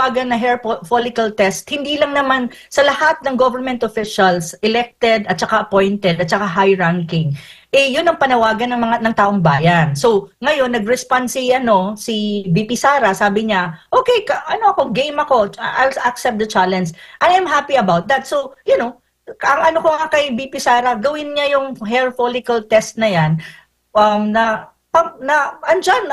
panawagan na hair follicle test, hindi lang naman sa lahat ng government officials, elected at saka appointed at saka high ranking. Yun ang panawagan ng taong bayan. So, ngayon nag-respond si BP Sara, sabi niya, okay, game ako, I'll accept the challenge. I am happy about that. So, ang ko nga kay BP Sara, gawin niya yung hair follicle test na yan, andyan,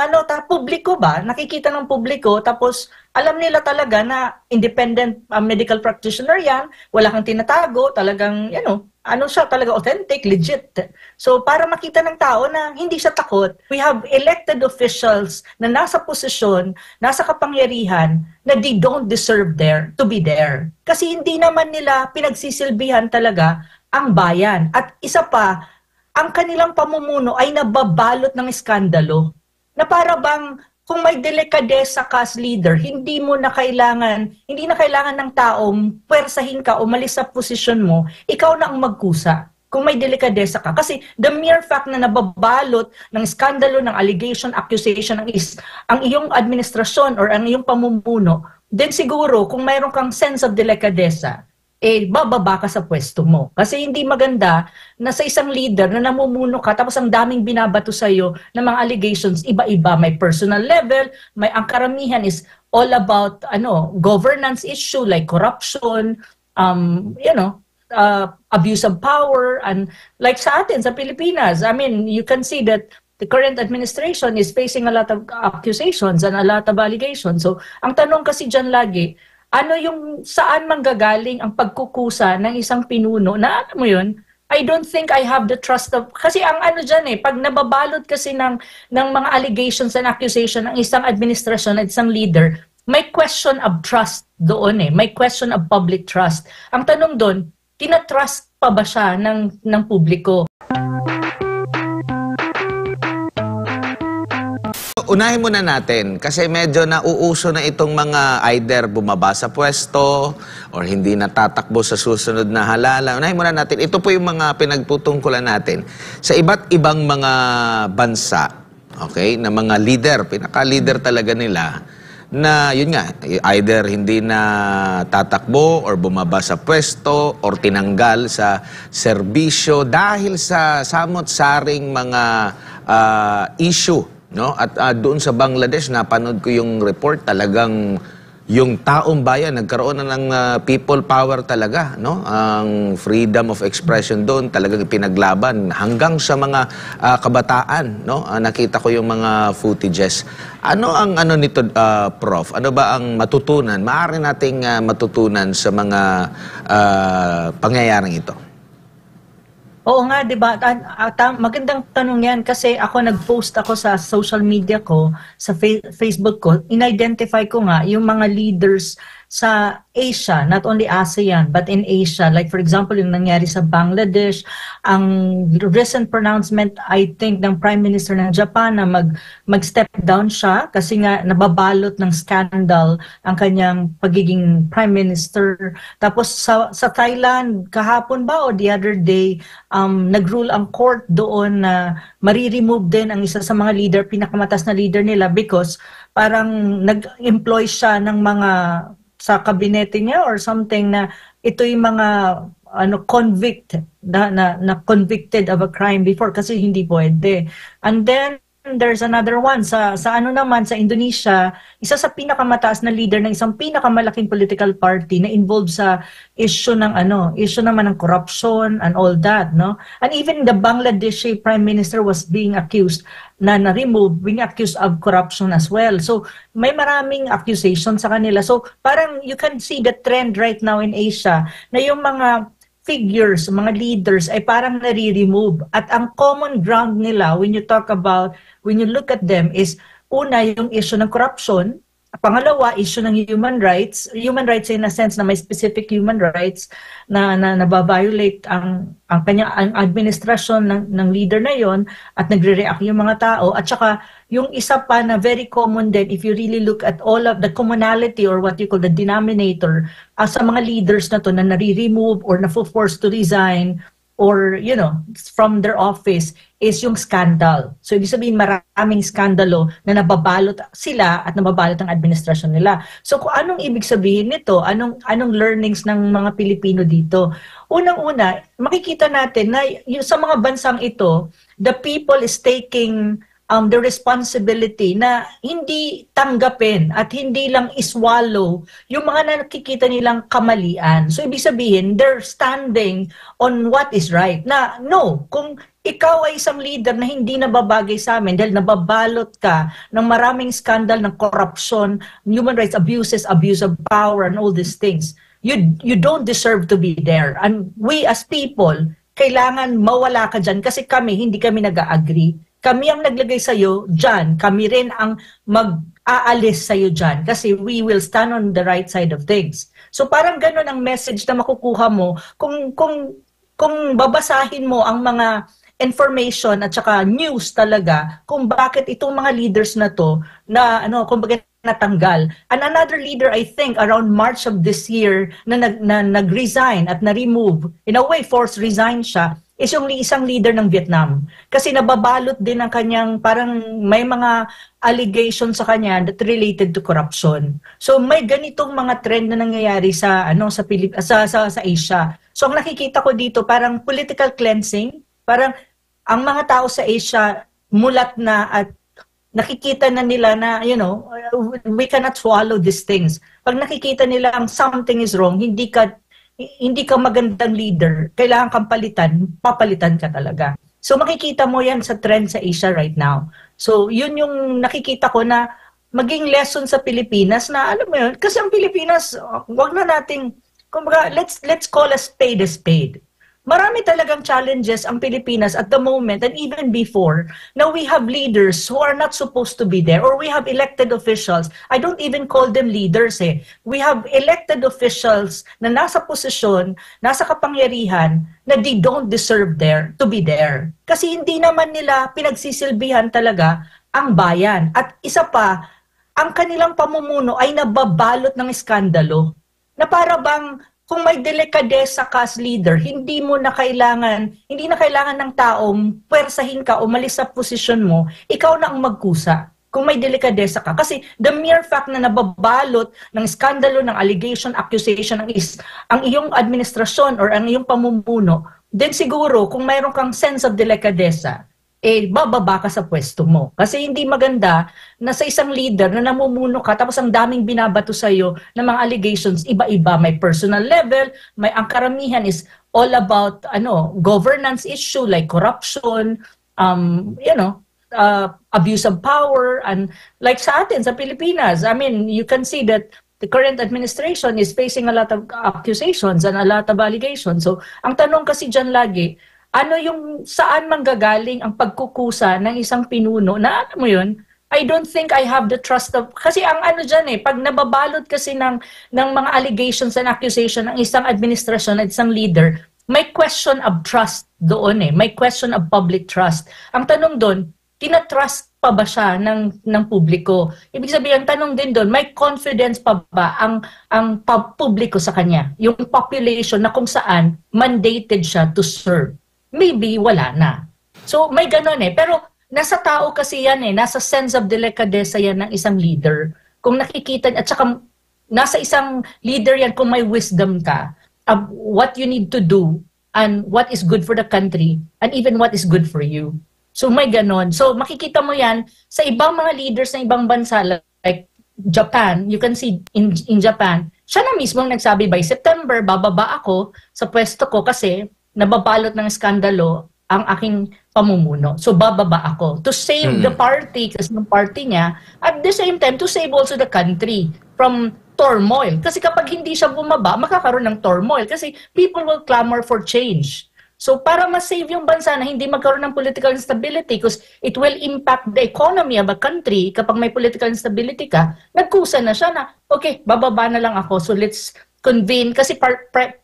publiko ba? Nakikita ng publiko, tapos alam nila talaga na independent medical practitioner yan, wala kang tinatago, talagang, siya talaga authentic, legit. So, para makita ng tao na hindi siya takot, we have elected officials na nasa posisyon, nasa kapangyarihan, na they don't deserve to be there. Kasi hindi naman nila pinagsisilbihan talaga ang bayan. At isa pa, ang kanilang pamumuno ay nababalot ng iskandalo. Na para bang kung may delikadesa ka as leader, hindi na kailangan ng taong pwersahin ka o umalis sa posisyon mo, ikaw na ang magkusa. Kung may delikadesa ka. Kasi the mere fact na nababalot ng iskandalo, ng allegation, accusation, ang iyong administrasyon or ang iyong pamumuno, then siguro kung mayroon kang sense of delikadesa, bababa ka sa pwesto mo. Kasi hindi maganda na sa isang leader na namumuno ka tapos ang daming binabato sa iyo ng mga allegations, iba-iba. May personal level, ang karamihan is all about governance issue like corruption, abuse of power, and like sa atin, sa Pilipinas, I mean, you can see that the current administration is facing a lot of accusations and a lot of allegations. So, ang tanong kasi dyan lagi, saan manggagaling ang pagkukusa ng isang pinuno na I don't think I have the trust of, kasi ang dyan pag nababalot kasi ng mga allegations and accusation ng isang administrasyon at isang leader, may question of trust doon may question of public trust. Ang tanong doon, tinatrust pa ba siya ng publiko? Unahin muna natin kasi medyo nauuso na itong mga either bumaba sa pwesto or hindi natatakbo sa susunod na halalan. Unahin muna natin, ito po yung mga pinagtutungkulan natin sa iba't ibang mga bansa, okay, na mga leader, pinaka-leader talaga nila, na yun nga, either hindi na tatakbo or bumaba sa pwesto or tinanggal sa serbisyo dahil sa samot-saring mga issue. At doon sa Bangladesh, napanood ko yung report, talagang yung taong bayan, nagkaroon na ng people power talaga. Ang freedom of expression doon, talagang pinaglaban hanggang sa mga kabataan. Nakita ko yung mga footages. Ano ang nito, Prof? Ano ba ang matutunan? Maaari nating matutunan sa mga pangyayaring ito? Oo nga, di ba? Magandang tanong yan kasi nag-post ako sa social media ko, sa Facebook ko, in-identify ko nga yung mga leaders sa Asia, not only ASEAN, but in Asia. Like for example, yung nangyari sa Bangladesh, ang recent pronouncement, I think, ng Prime Minister ng Japan na mag-step down siya kasi nga nababalot ng scandal ang kanyang pagiging Prime Minister. Tapos sa Thailand, kahapon ba o the other day, nag-rule ang court doon na mariremove din ang isa sa mga leader, pinakamatas na leader nila because parang nag-employ siya ng mga sa kabinete niya or something na ito yung mga convict na convicted of a crime before kasi hindi pwede. And then there's another one sa naman sa Indonesia, isa sa pinakamataas na leader ng isang pinakamalaking political party na involved sa issue naman ng corruption and all that, And even the Bangladeshi Prime Minister was being accused being accused of corruption as well. So may maraming accusations sa kanila. So parang you can see the trend right now in Asia na yung mga figures, mga leaders ay parang nare-remove. At ang common ground nila when you look at them is una yung issue ng corruption, pangalawa issue ng human rights in a sense na may specific human rights na nababiolate ang administrasyon ng leader na yon at nagre-react yung mga tao at saka yung isa pa na very common din if you really look at all of the commonality or what you call the denominator sa mga leaders na to na nare-remove or na-forced to resign or from their office is yung scandal. So ibig sabihin maraming skandalo na nababalot sila at nababalot ang administrasyon nila. So kung anong ibig sabihin nito, anong learnings ng mga Pilipino dito? Unang-una, makikita natin na sa mga bansang ito, the people is taking the responsibility na hindi tanggapin at hindi lang iswallow yung mga nakikita nilang kamalian. So, ibig sabihin, they're standing on what is right. Na, no, kung ikaw ay isang leader na hindi nababagay sa amin dahil nababalot ka ng maraming skandal ng corruption, human rights abuses, abuse of power, and all these things, you don't deserve to be there. And we as people, kailangan mawala ka dyan kasi hindi kami nag-agree. Kami ang naglagay sa'yo dyan. Kami rin ang mag-aalis sa'yo dyan. Kasi we will stand on the right side of things. So parang ganun ang message na makukuha mo kung babasahin mo ang mga information at saka news talaga kung bakit itong mga leaders na to na kumbaga natanggal. And another leader, I think, around March of this year na nag-resign at na-remove, in a way, forced resign siya, is yung isang leader ng Vietnam. Kasi nababalot din ang kanyang, parang may mga allegations sa kanya that related to corruption. So may ganitong mga trend na nangyayari sa Asia. So ang nakikita ko dito, parang political cleansing, parang ang mga tao sa Asia mulat na at nakikita na nila na, we cannot swallow these things. Pag nakikita nila ang something is wrong, hindi ka magandang leader, kailangan kang papalitan ka talaga. So makikita mo yan sa trend sa Asia right now. So yun yung nakikita ko na maging lesson sa Pilipinas na alam mo yun, kasi ang Pilipinas, wag na nating, kumbaga, let's call a spade a spade. Marami talagang challenges ang Pilipinas at the moment and even before na we have leaders who are not supposed to be there or we have elected officials. I don't even call them leaders eh. We have elected officials na nasa posisyon, nasa kapangyarihan na they don't deserve to be there. Kasi hindi naman nila pinagsisilbihan talaga ang bayan. At isa pa, ang kanilang pamumuno ay nababalot ng iskandalo na para bang kung may delikadesa ka as leader, hindi na kailangan ng taong pwersahin ka o malis sa posisyon mo, ikaw na ang magkusa kung may delikadesa ka. Kasi the mere fact na nababalot ng skandalo, ng allegation, accusation ang iyong administrasyon or ang iyong pamumuno, then siguro kung mayroon kang sense of delikadesa, bababa ka sa pwesto mo. Kasi hindi maganda na sa isang leader na namumuno ka tapos ang daming binabato sa'yo ng mga allegations, iba-iba. May personal level, ang karamihan is all about governance issue like corruption, abuse of power, and like sa atin, sa Pilipinas, I mean, you can see that the current administration is facing a lot of accusations and a lot of allegations. So, ang tanong kasi dyan lagi, saan manggagaling ang pagkukusa ng isang pinuno na alam mo yun, I don't think I have the trust of, kasi ang dyan pag nababalot kasi ng mga allegations and accusation ng isang administrasyon at isang leader, may question of trust doon may question of public trust. Ang tanong doon, tinatrust pa ba siya ng publiko? Ibig sabihin, ang tanong din doon, may confidence pa ba ang publiko sa kanya? Yung population na kung saan mandated siya to serve. Maybe wala na. So may ganon pero nasa tao kasi yan nasa sense of delicadeza yan ng isang leader. Kung nakikita, at saka nasa isang leader yan kung may wisdom ka of what you need to do and what is good for the country and even what is good for you. So may ganon. So makikita mo yan sa ibang mga leaders ng ibang bansa like Japan. You can see in Japan, siya na mismo nagsabi by September, bababa ako sa pwesto ko kasi nababalot ng skandalo ang aking pamumuno. So, bababa ako to save the party, kasi yung party niya, at the same time, to save also the country from turmoil. Kasi kapag hindi siya bumaba, makakaroon ng turmoil kasi people will clamor for change. So, para ma-save yung bansa na hindi magkaroon ng political instability because it will impact the economy of a country kapag may political instability ka, nagkusa na siya na, okay, bababa na lang ako, so let's convene, kasi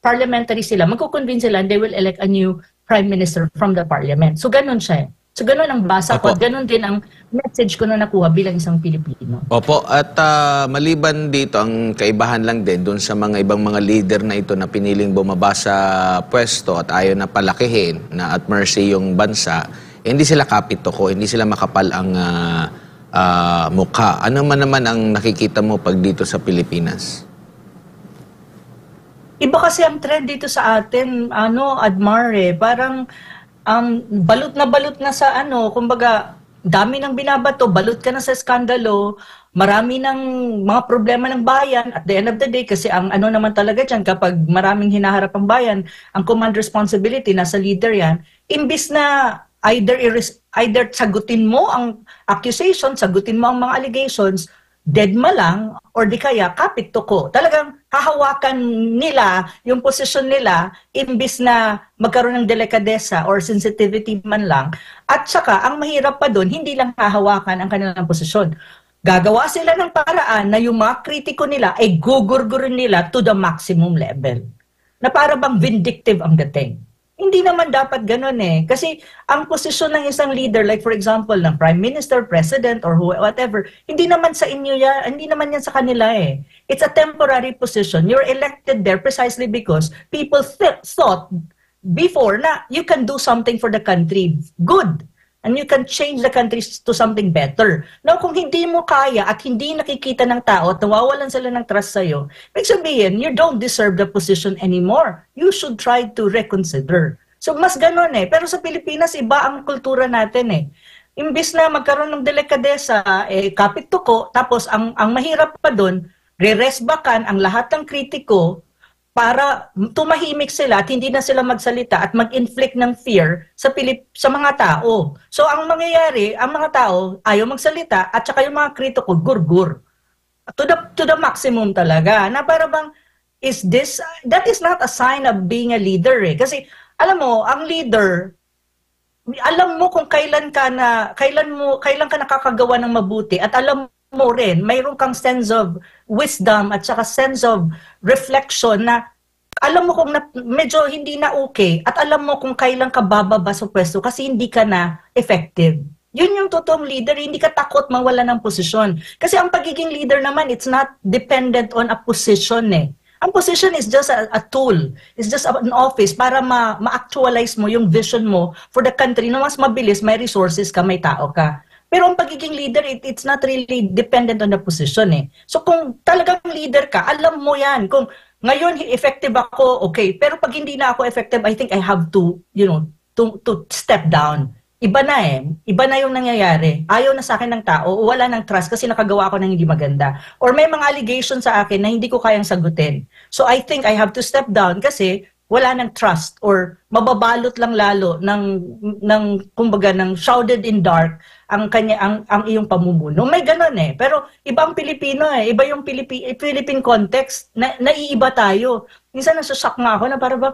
parliamentary sila, magkukonvene sila and they will elect a new prime minister from the parliament. So, ganun siya So ganun ang basa ko Opo. at ganun din ang message ko na nakuha bilang isang Pilipino. Opo, at maliban dito, ang kaibahan lang din doon sa mga ibang mga leader na ito na piniling bumaba sa pwesto at ayaw na palakihin, na at mercy yung bansa, hindi sila kapitoko, hindi sila makapal ang mukha. Ano man naman ang nakikita mo pag dito sa Pilipinas? Iba kasi ang trend dito sa atin, Admar parang balot na sa kumbaga, dami ng binabato, balot ka na sa skandalo, marami ng mga problema ng bayan at the end of the day kasi ang naman talaga diyan kapag maraming hinaharap ang bayan, ang command responsibility nasa leader yan, imbis na either sagutin mo ang accusation, sagutin mo ang mga allegations, deadma lang or di kaya kapit toko. Talagang hahawakan nila yung posisyon nila imbis na magkaroon ng delikadesa or sensitivity man lang. At saka, ang mahirap pa doon, hindi lang hahawakan ang kanilang posisyon. Gagawa sila ng paraan na yung mga kritiko nila ay gugurgurin nila to the maximum level. Na para bang vindictive ang dating. Hindi naman dapat ganun Kasi ang posisyon ng isang leader, like for example, ng Prime Minister, President, or whatever, hindi naman sa inyo yan, hindi naman yan sa kanila It's a temporary position. You're elected there precisely because people thought before na you can do something for the country good. And you can change the country to something better. Now, kung hindi mo kaya at hindi nakikita ng tao at nawawalan sila ng trust sa'yo, ibig sabihin, you don't deserve the position anymore. You should try to reconsider. So, mas ganun Pero sa Pilipinas, iba ang kultura natin Imbis na magkaroon ng delikadesa, kapit tuko, tapos ang mahirap pa doon, re-resbakan ang lahat ng kritiko para tumahimik sila at hindi na sila magsalita at mag-inflict ng fear sa mga tao. So ang mangyayari, ang mga tao ayaw magsalita at saka yung mga kritiko gurgur. To the maximum talaga. Na para bang that is not a sign of being a leader Kasi alam mo, ang leader, alam mo kung kailan ka nakakagawa ng mabuti at alam mo rin, mayroon kang sense of wisdom at saka sense of reflection na alam mo kung medyo hindi na okay at alam mo kung kailan ka bababa sa pwesto kasi hindi ka na effective. Yun yung totoong leader, hindi ka takot mawala ng posisyon. Kasi ang pagiging leader naman, it's not dependent on a position Ang position is just a tool. It's just an office para ma-actualize mo yung vision mo for the country na mas mabilis, may resources ka, may tao ka. Pero ang pagiging leader, it's not really dependent on the position So kung talagang leader ka, alam mo yan. Kung ngayon effective ako, okay. Pero pag hindi na ako effective, I think I have to, to step down. Iba na Iba na yung nangyayari. Ayaw na sa akin ng tao, wala ng trust kasi nakagawa ako ng hindi maganda. Or may mga allegations sa akin na hindi ko kayang sagutin. So I think I have to step down kasi wala ng trust or mababalot lang lalo ng kumbaga ng shrouded in dark ang iyong pamumuno. May ganun Pero ibang Pilipino iba yung Philippine context. Naiiba tayo. Minsan nasashock nga ako na para bang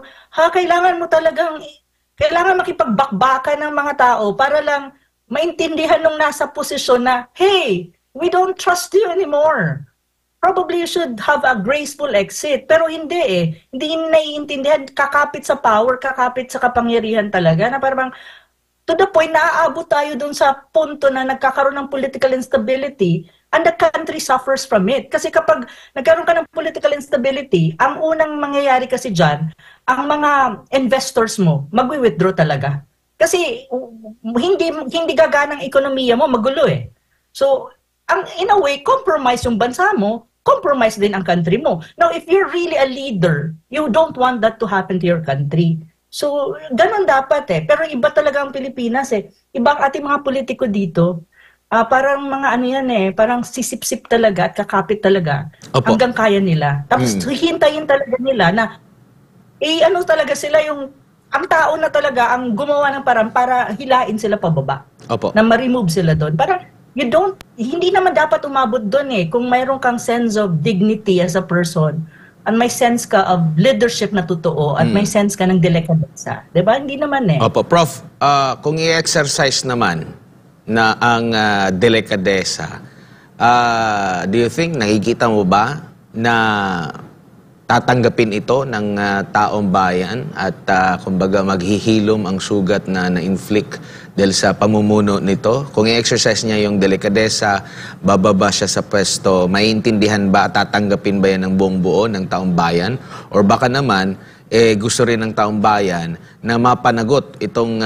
kailangan makipagbakbakan ng mga tao para lang maintindihan nung nasa posisyon na, hey, we don't trust you anymore. Probably you should have a graceful exit. Pero hindi Hindi naiintindihan. Kakapit sa power, kakapit sa kapangyarihan talaga. Na parang, to the point, naaabot tayo dun sa punto na nagkakaroon ng political instability and the country suffers from it. Kasi kapag nagkaroon ka ng political instability, ang unang mangyayari kasi dyan, ang mga investors mo, magwi-withdraw talaga. Kasi hindi gagana ang ekonomiya mo, magulo So, in a way, compromise yung bansa mo, compromise din ang country mo. Now, if you're really a leader, you don't want that to happen to your country. So, ganun dapat Pero iba talaga ang Pilipinas Ibang ating mga politiko dito, parang mga parang sisip-sip talaga at kakapit talaga. Opo. Hanggang kaya nila. Tapos hintayin talaga nila na, talaga sila ang tao na talaga ang gumawa ng parang para hilain sila pababa. Opo. Na ma-remove sila doon. Parang, hindi naman dapat umabot doon kung mayroon kang sense of dignity as a person, at may sense ka of leadership na totoo, at may sense ka ng delikadesa. Diba? Hindi naman Opo, Prof, kung i-exercise naman na ang delikadesa, do you think, nakikita mo ba na tatanggapin ito ng taong bayan at kumbaga maghihilom ang sugat na na-inflict dahil sa pamumuno nito? Kung i-exercise niya yung delikadesa, bababa siya sa pwesto, maiintindihan ba at tatanggapin ba yan ng buong buo ng taong bayan? Or baka naman, gusto rin ng taong bayan na mapanagot itong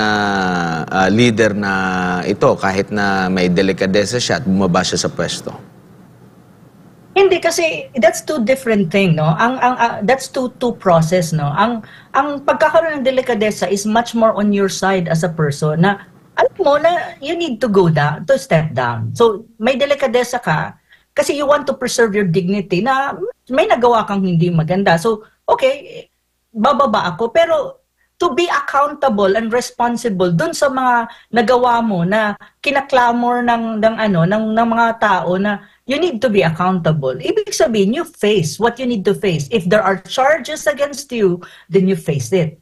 leader na ito kahit na may delikadesa siya at bumaba siya sa pwesto? Hindi kasi that's two different thing, no. That's two process, no. Ang pagkakaroon ng delikadesa is much more on your side as a person na alam mo na you need to go down, to step down. So may delikadesa ka kasi you want to preserve your dignity na may nagawa kang hindi maganda. So okay, bababa ako pero to be accountable and responsible dun sa mga nagawa mo na kinaklamor ng mga tao na you need to be accountable. Ibig sabihin, you face what you need to face. If there are charges against you, then you face it.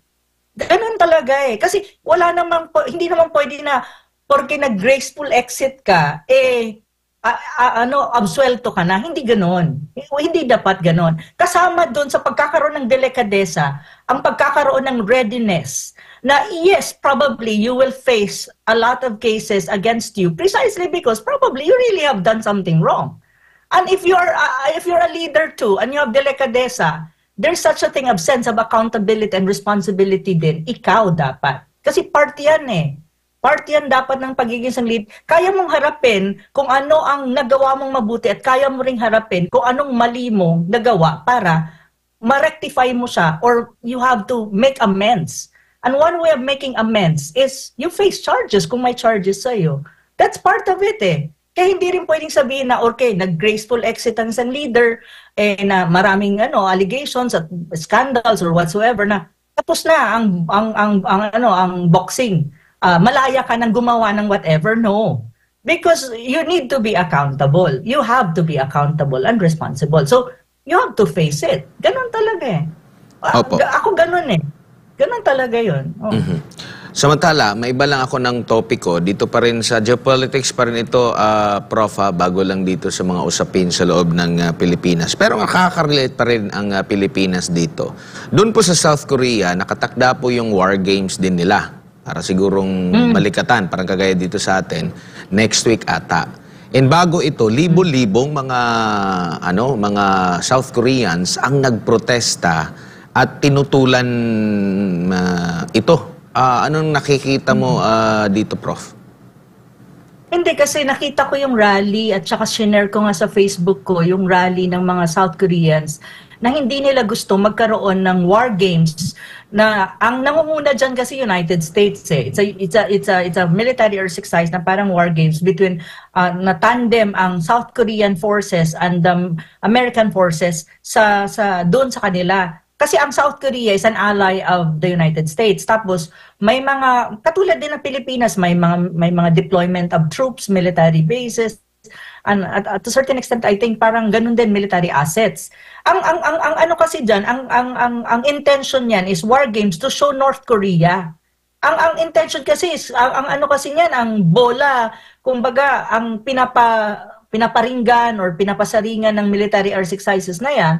Ganun talaga eh. Kasi hindi naman pwede na porque nag-graceful exit ka, absuelto ka na. Hindi ganon. Hindi dapat ganon. Kasama doon sa pagkakaroon ng delikadesa, ang pagkakaroon ng readiness na yes, probably you will face a lot of cases against you precisely because probably you really have done something wrong. And if you're a leader too and you have delikadesa, there's such a thing of sense of accountability and responsibility din. Ikaw dapat. Kasi part yan eh. Part yan dapat ng pagiging isang lead. Kaya mong harapin kung ano ang nagawa mong mabuti at kaya mo ring harapin kung anong mali mong nagawa para ma-rectify mo siya or you have to make amends. And one way of making amends is you face charges kung may charges sa'yo. That's part of it eh. Kaya hindi rin pwedeng sabihin na okay, nag-graceful exit ang isang leader na maraming allegations at scandals or whatsoever na tapos na ang boxing. Malaya ka nang gumawa ng whatever. No. Because you need to be accountable. You have to be accountable and responsible. So, you have to face it. Ganon talaga eh. Opo. Ako ganon eh. Ganon talaga yun. Oh. Samantala, may iba lang ako ng topiko. Dito pa rin sa geopolitics pa rin ito, Prof, bago lang dito sa mga usapin sa loob ng Pilipinas. Pero nakaka-relate pa rin ang Pilipinas dito. Doon po sa South Korea, nakatakda po yung war games din nila. Para sigurong malikatan, parang kagaya dito sa atin, next week ata. And bago ito, libo-libong mga South Koreans ang nagprotesta at tinutulan ito. Anong nakikita mo dito, Prof? Hindi, kasi nakita ko yung rally at saka shinare ko nga sa Facebook ko yung rally ng mga South Koreans na hindi nila gusto magkaroon ng war games na ang nangunguna dyan kasi United States eh. It's a military exercise na parang war games between na tandem ang South Korean forces and the American forces doon sa kanila. Kasi ang South Korea is an ally of the United States. Tapos may mga katulad din ng Pilipinas, may mga deployment of troops, military bases, and at a certain extent I think parang ganun din military assets. Ang ano kasi diyan, ang intention niyan is war games to show North Korea. Ang intention kasi is ang ano kasi niyan, ang bola, kumbaga ang pinaparinggan or pinapasaringan ng military exercises na yan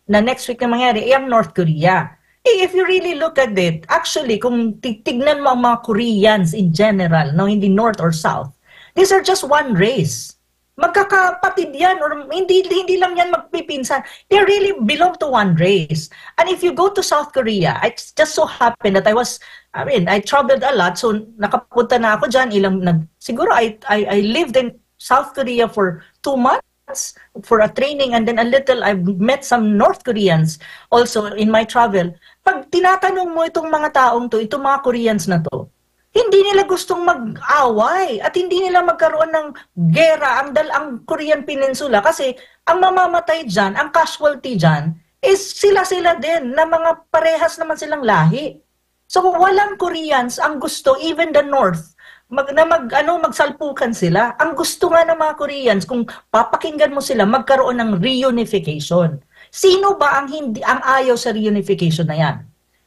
na next week na mangyari, ang North Korea. If you really look at it, actually, kung tignan mo ang mga Koreans in general, no, hindi North or South, these are just one race. Magkakapatid yan, or hindi lang yan magpipinsan. They really belong to one race. And if you go to South Korea, it just so happened that I traveled a lot, so nakapunta na ako dyan, siguro I lived in South Korea for 2 months, for a training, and then I've met some North Koreans also in my travel. Pag tinatanong mo itong mga taong to, itong mga Koreans na to, hindi nila gustong mag-away at hindi nila magkaroon ng gera ang Korean Peninsula kasi ang mamamatay dyan, ang casualty dyan, is sila din na mga parehas naman silang lahi. So walang Koreans ang gusto, even the North, magsalpukan sila. Ang gusto nga ng mga Koreans, kung papakinggan mo sila, magkaroon ng reunification. Sino ba ang ayaw sa reunification na yan?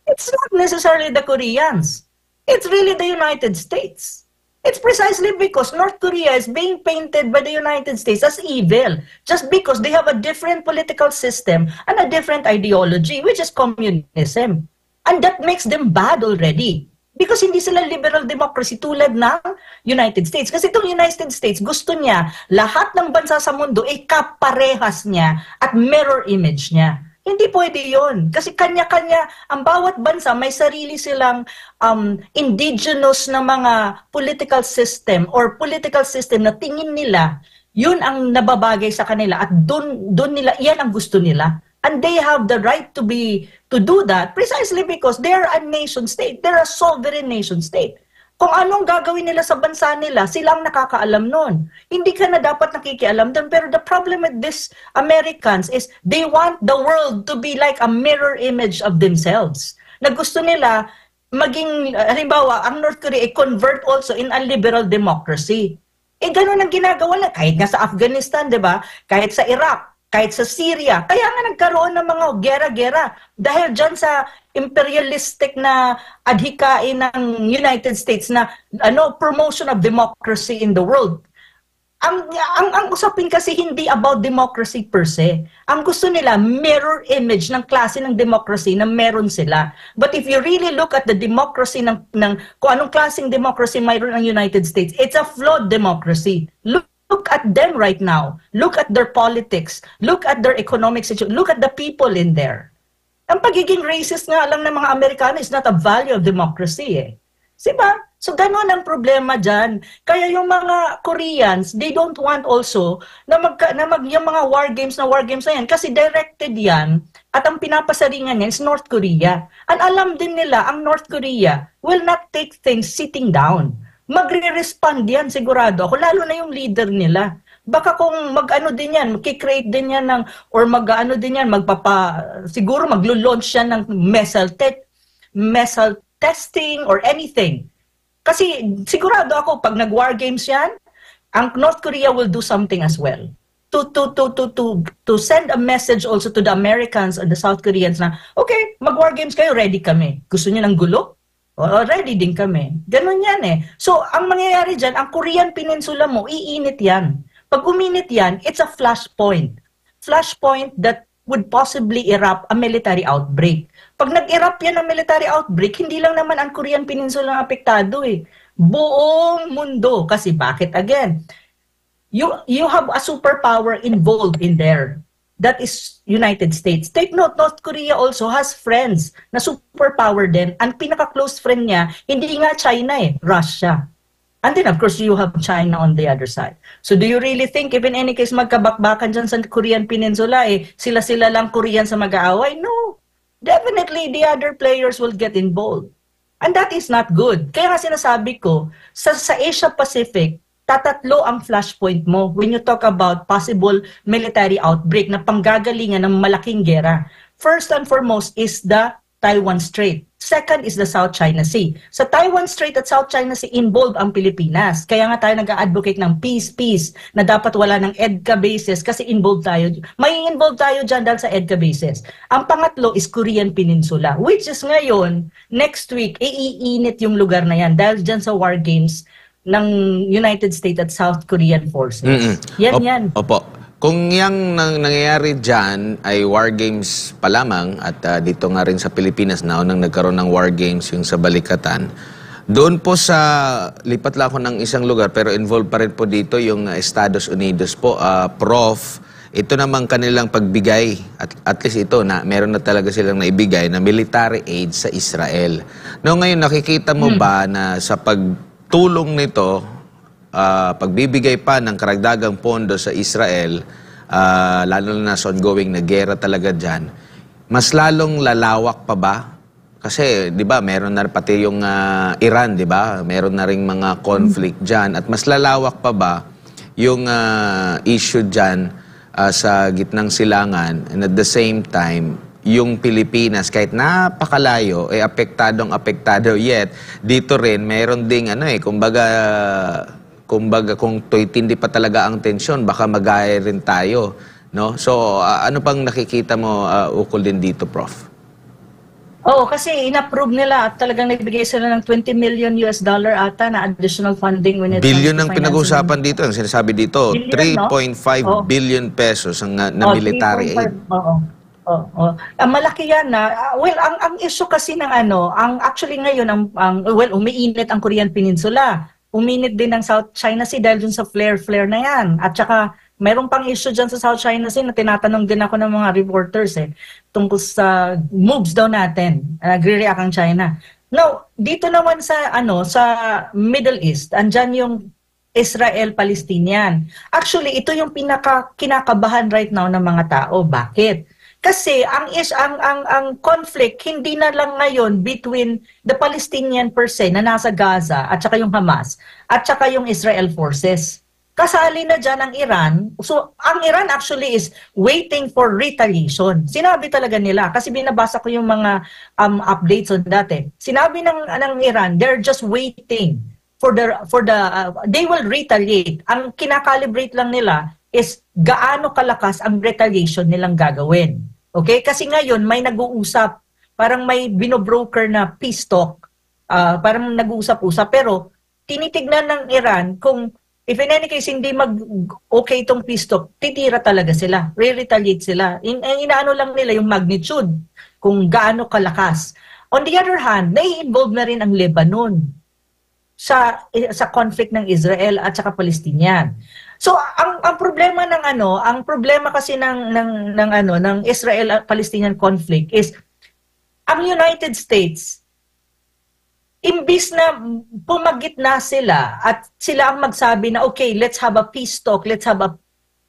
It's not necessarily the Koreans. It's really the United States. It's precisely because North Korea is being painted by the United States as evil, just because they have a different political system and a different ideology, which is communism. And that makes them bad already. Because hindi sila liberal democracy tulad ng United States. Kasi itong United States, gusto niya lahat ng bansa sa mundo ay kaparehas niya at mirror image niya. Hindi pwede yun. Kasi kanya-kanya, ang bawat bansa may sarili silang indigenous na mga political system or political system na tingin nila, yun ang nababagay sa kanila at dun nila, yan ang gusto nila. And they have the right to do that precisely because they're a nation state. They're a sovereign nation state. Kung anong gagawin nila sa bansa nila, silang nakakaalam nun. Hindi ka na dapat nakikialam dun. Pero the problem with these Americans is they want the world to be like a mirror image of themselves. Na gusto nila maging, halimbawa, ang North Korea convert also in a liberal democracy. Ganun ang ginagawa na kahit nga sa Afghanistan, di ba? Kahit sa Iraq, kahit sa Syria. Kaya nga nagkaroon ng mga gera-gera dahil dyan sa imperialistic na adhikain ng United States na promotion of democracy in the world. Ang usapin kasi hindi about democracy per se. Ang gusto nila, mirror image ng klase ng democracy na meron sila. But if you really look at the democracy ng kung anong klaseng democracy mayroon ang United States, it's a flawed democracy. Look at them right now. Look at their politics. Look at their economic situation. Look at the people in there. Ang pagiging racist nga lang ng mga Amerikano is not a value of democracy eh. Diba? So ganun ang problema dyan. Kaya yung mga Koreans, they don't want also na yung mga war games na yan kasi directed yan at ang pinapasaringan niya is North Korea. And alam din nila, ang North Korea will not take things sitting down. Magre-respond yan sigurado ako, lalo na yung leader nila. Baka kung din yan, mag-create din yan ng, or din yan, siguro maglo-launch yan ng missile testing or anything. Kasi sigurado ako, pag nag-war games yan, ang North Korea will do something as well. To send a message also to the Americans and the South Koreans na, okay, mag-war games kayo, ready kami. Gusto niyo ng gulo? Ready din kami. Ganun yan eh. So, ang mangyayari dyan, ang Korean Peninsula mo, iinit yan. Pag uminit yan, it's a flashpoint. Flashpoint that would possibly erupt a military outbreak. Pag nag-erupt yan ng military outbreak, hindi lang naman ang Korean Peninsula ang apektado eh. Buong mundo. Kasi bakit again? You have a superpower involved in there. That is United States. Take note, North Korea also has friends na superpower din. Ang pinaka-close friend niya, hindi nga China eh, Russia. And then of course, you have China on the other side. So do you really think, if in any case magkabakbakan dyan sa Korean Peninsula, sila-sila lang Korean sa mag-aaway? No. Definitely, the other players will get involved. And that is not good. Kaya nga sinasabi ko, sa Asia Pacific, tatatlo ang flashpoint mo when you talk about possible military outbreak na panggagalingan ng malaking gera. First and foremost is the Taiwan Strait. Second is the South China Sea. Sa Taiwan Strait at South China Sea, involved ang Pilipinas. Kaya nga tayo nag-advocate ng peace, na dapat wala ng EDCA bases kasi involved tayo. May involved tayo dyan dahil sa EDCA bases. Ang pangatlo is Korean Peninsula, which is ngayon, next week, iinit yung lugar na yan dahil dyan sa war games ng United States at South Korean forces. Yan. Opo. Kung yung nangyayari dyan ay war games pa lamang at dito nga rin sa Pilipinas na unang nagkaroon ng war games yung sa Balikatan, doon po sa, lipat lang ako ng isang lugar pero involved pa rin po dito yung Estados Unidos po. Prof, ito namang kanilang pagbigay, at least ito na meron na talaga silang naibigay na military aid sa Israel. No, ngayon nakikita mo ba na sa pagtulong nito, pagbibigay pa ng karagdagang pondo sa Israel, lalo na sa ongoing na gera talaga dyan, mas lalong lalawak pa ba? Kasi, di ba, meron na pati yung Iran, di ba? Meron na ring mga conflict dyan. At mas lalawak pa ba yung issue dyan sa gitnang silangan, and at the same time, yung Pilipinas, kahit napakalayo, apektado yet, dito rin, meron ding, kumbaga kung tindi pa talaga ang tensyon, baka magaya rin tayo. No? So, ano pang nakikita mo ukol din dito, Prof? Oo, kasi in-approve nila at talagang nagbigay sila ng $20 million ata na additional funding when it billion ang pinag-uusapan dito. Ang sinasabi dito, 3.5 billion pesos ang na military aid. Oo. Malaki yan na. Well, ang issue kasi ng ang actually ngayon well, umiinit ang Korean Peninsula. Uminit din ang South China Sea dahil dun sa flare na yan. At saka mayroong pang issue dyan sa South China Sea na tinatanong din ako ng mga reporters tungkol sa moves daw natin. Nagre-react ang China. Now, dito naman sa Middle East, andyan yung Israel-Palestinian. Actually, ito yung kinakabahan right now ng mga tao. Bakit? Kasi ang conflict hindi na lang ngayon between the Palestinian per se na nasa Gaza at saka yung Hamas at saka yung Israel forces. Kasali na dyan ang Iran. So, ang Iran actually is waiting for retaliation. Sinabi talaga nila, kasi binabasa ko yung mga updates on dati. Sinabi ng Iran, they're just waiting for the they will retaliate. Ang kinakalibrate lang nila is gaano kalakas ang retaliation nilang gagawin. Okay? Kasi ngayon may nag-uusap, parang may binobroker na peace talk. Parang nag-uusap-usap pero tinitignan ng Iran kung if in any case hindi okay itong peace talk, titira talaga sila. Re-retaliate sila. Inaano lang nila yung magnitude kung gaano kalakas. On the other hand, nai-involve na rin ang Lebanon sa conflict ng Israel at saka Palestinian. So ang problema ang problema kasi ng Israel-Palestinian conflict is ang United States imbis na pumagitna sila at sila ang magsabi na okay, let's have a peace talk, let's have a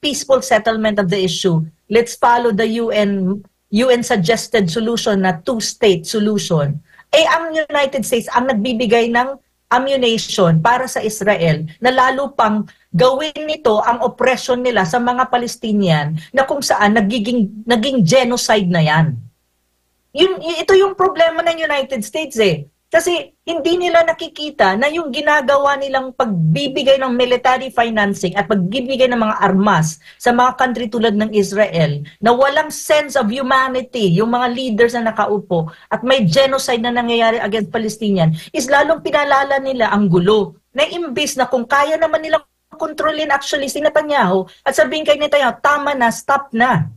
peaceful settlement of the issue. Let's follow the UN suggested solution na two-state solution. Ang United States ang nagbibigay ng ammunition para sa Israel na lalo pang gawin nito ang oppression nila sa mga Palestinian na kung saan naging genocide na yan. Ito yung problema ng United States Kasi hindi nila nakikita na yung ginagawa nilang pagbibigay ng military financing at pagbibigay ng mga armas sa mga country tulad ng Israel na walang sense of humanity, yung mga leaders na nakaupo at may genocide na nangyayari against Palestinian is lalong pinalala nila ang gulo. Na imbis na kung kaya naman nilang kontrolin actually si Netanyahu at sabihin kay Netanyahu, tama na, stop na.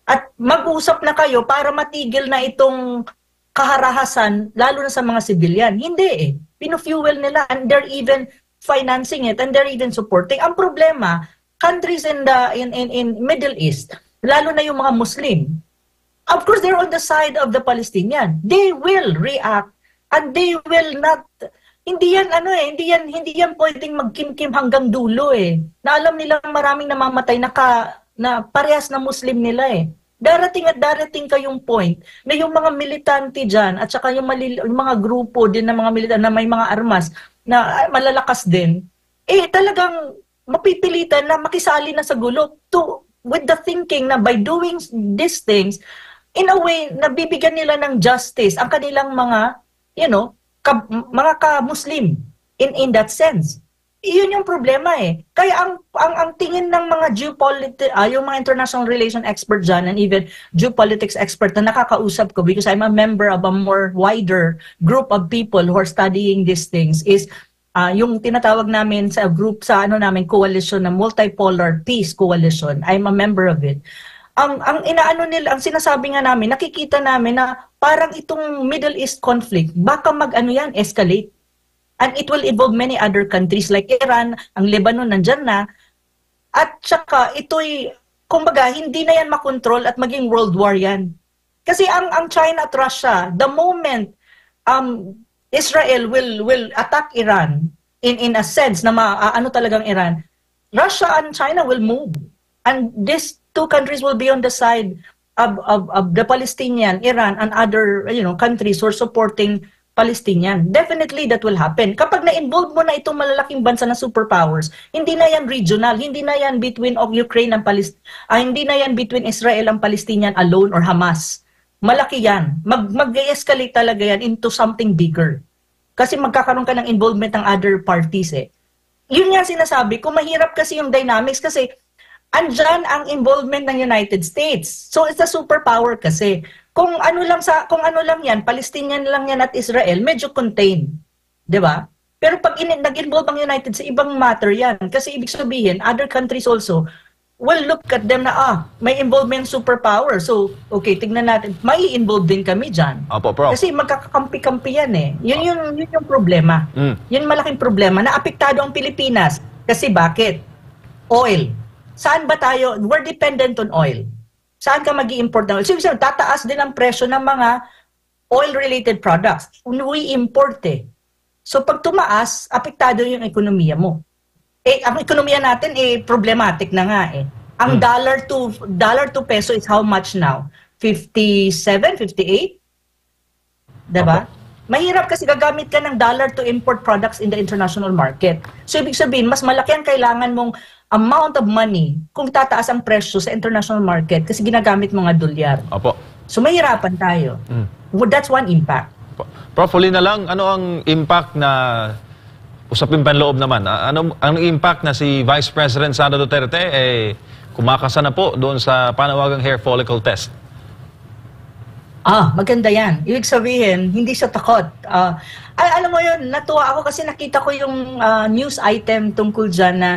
At mag-usap na kayo para matigil na itong kaharahasan, lalo na sa mga civilian. Hindi Pino-fuel nila and they're even financing it and they're even supporting. Ang problema, countries in Middle East, lalo na yung mga Muslim, of course they're on the side of the Palestinian. They will react and they will not hindi yan pwedeng magkimkim hanggang dulo Na alam nilang maraming namamatay na parehas na Muslim nila Darating kayong point na yung mga militante dyan at saka yung mga grupo din ng mga militan na may mga armas na malalakas din, talagang mapipilitan na makisali na sa gulo with the thinking na by doing these things, in a way, nabibigyan nila ng justice ang kanilang mga, mga ka-Muslim in that sense. Iyon yung problema Kaya ang tingin ng mga yung mga international relation expert dyan and even geopolitics expert na nakakausap ko because I'm a member of a more wider group of people who are studying these things is yung tinatawag namin sa group sa coalition na multipolar peace coalition. I'm a member of it. Ang ang sinasabi nga namin, nakikita namin na parang itong Middle East conflict baka escalate. And it will involve many other countries like Iran, ang Lebanon nandyan na. At saka ito'y, kumbaga, hindi na yan makontrol at maging world war yan. Kasi ang China at Russia, the moment Israel will attack Iran in a sense na talagang Iran, Russia and China will move. And these two countries will be on the side of the Palestinian, Iran, and other countries who are supporting Palestinian. Definitely that will happen. Kapag na-involve mo na itong malalaking bansa na superpowers, hindi na yan regional, hindi na yan between Ukraine and hindi na yan between Israel and Palestinian alone or Hamas. Malaki yan. Mag-escalate talaga yan into something bigger. Kasi magkakaroon ka ng involvement ng other parties Yun nga sinasabi ko, mahirap kasi yung dynamics kasi andyan ang involvement ng United States. So it's a superpower kasi. Kung ano lang yan, Palestinian lang yan at Israel, medyo contained. 'Di ba? Pero pag nag-involve ang United States, ibang matter yan. Kasi ibig sabihin, other countries also will look at them na, may involvement superpower. So, okay, tignan natin. May involve din kami dyan. Opo, Prof. Kasi magkakakampi-kampi yan eh. Yun yung problema. Yun malaking problema na apektado ang Pilipinas. Kasi bakit? Oil. Saan ba tayo? We're dependent on oil. Saan ka mag-i-import ng oil? So, tataas din ang presyo ng mga oil-related products. We import eh. So, pag tumaas, apektado yung ekonomiya mo. Ang ekonomiya natin problematic na nga eh. Ang dollar to peso is how much now? 57, 58? Diba? Mahirap kasi gagamit ka ng dollar to import products in the international market. So ibig sabihin, mas malaki ang kailangan mong amount of money kung tataas ang presyo sa international market kasi ginagamit mo nga dolyar. Opo. So mahirapan tayo. That's one impact. Prof, huli na lang, ano ang impact na usapin panloob naman? Ang impact na si Vice President Sara Duterte kumakasa na po doon sa panawagang hair follicle test? Maganda yan. Ibig sabihin, hindi siya takot. Alam mo yun, natuwa ako kasi nakita ko yung news item tungkol dyan na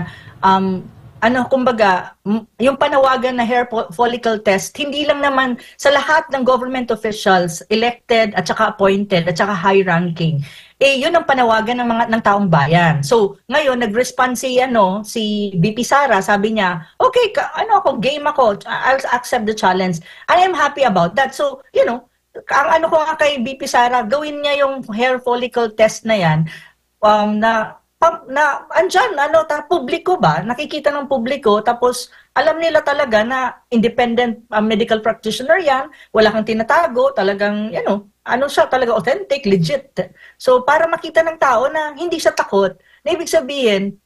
kumbaga, yung panawagan na hair follicle test, hindi lang naman sa lahat ng government officials, elected at saka appointed at saka high ranking. Yun ang panawagan ng taong bayan. So, ngayon nag-respond si VP Sara, sabi niya, okay, game ako, I'll accept the challenge. I am happy about that. So, ang ko nga kay VP Sara, gawin niya yung hair follicle test na yan, andyan, publiko ba? Nakikita ng publiko, tapos alam nila talaga na independent medical practitioner yan, wala kang tinatago, talagang, siya talaga authentic, legit. So, para makita ng tao na hindi siya takot, na ibig sabihin,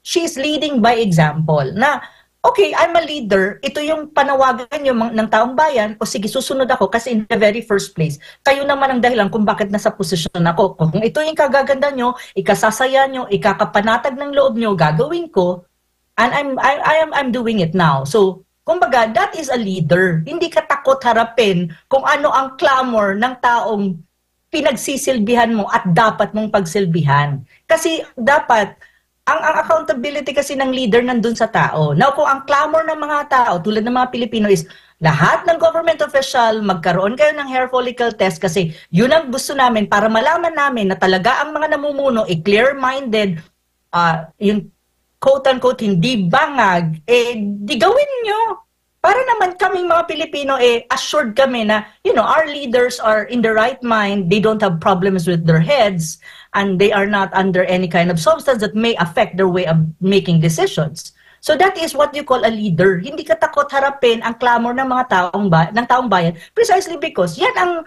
she's leading by example, na, okay, I'm a leader, ito yung panawagan ng taong bayan, o sige, susunod ako kasi in the very first place, kayo naman ang dahilan kung bakit nasa posisyon ako. Kung ito yung kagaganda nyo, ikasasaya nyo, ikakapanatag ng loob nyo, gagawin ko, and I'm doing it now. So, kumbaga, that is a leader. Hindi ka takot harapin kung ano ang clamor ng taong pinagsisilbihan mo at dapat mong pagsilbihan. Kasi dapat, ang accountability kasi ng leader nandun sa tao. Now, kung ang clamor ng mga tao, tulad ng mga Pilipino is, lahat ng government official, magkaroon kayo ng hair follicle test kasi yun ang gusto namin para malaman namin na talaga ang mga namumuno, clear-minded, yung quote-unquote, hindi bangag, di gawin nyo. Para naman kaming mga Pilipino, assured kami na, our leaders are in the right mind, they don't have problems with their heads, and they are not under any kind of substance that may affect their way of making decisions. So that is what you call a leader. Hindi ka takot harapin ang clamor ng mga taong bayan, precisely because yan ang,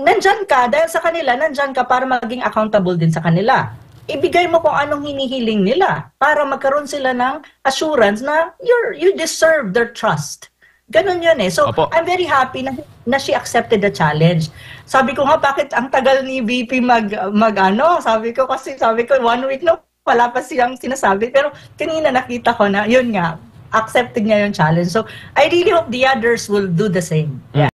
nandyan ka, dahil sa kanila, nandyan ka para maging accountable din sa kanila. Ibigay mo kung anong hinihiling nila para magkaroon sila ng assurance na you deserve their trust. Ganun yun eh. So, Opo. I'm very happy na she accepted the challenge. Sabi ko nga, bakit ang tagal ni VP sabi ko 1 week na wala pa siyang sinasabi. Pero kanina nakita ko na, yun nga, accepted niya yung challenge. So, I really hope the others will do the same. Yeah.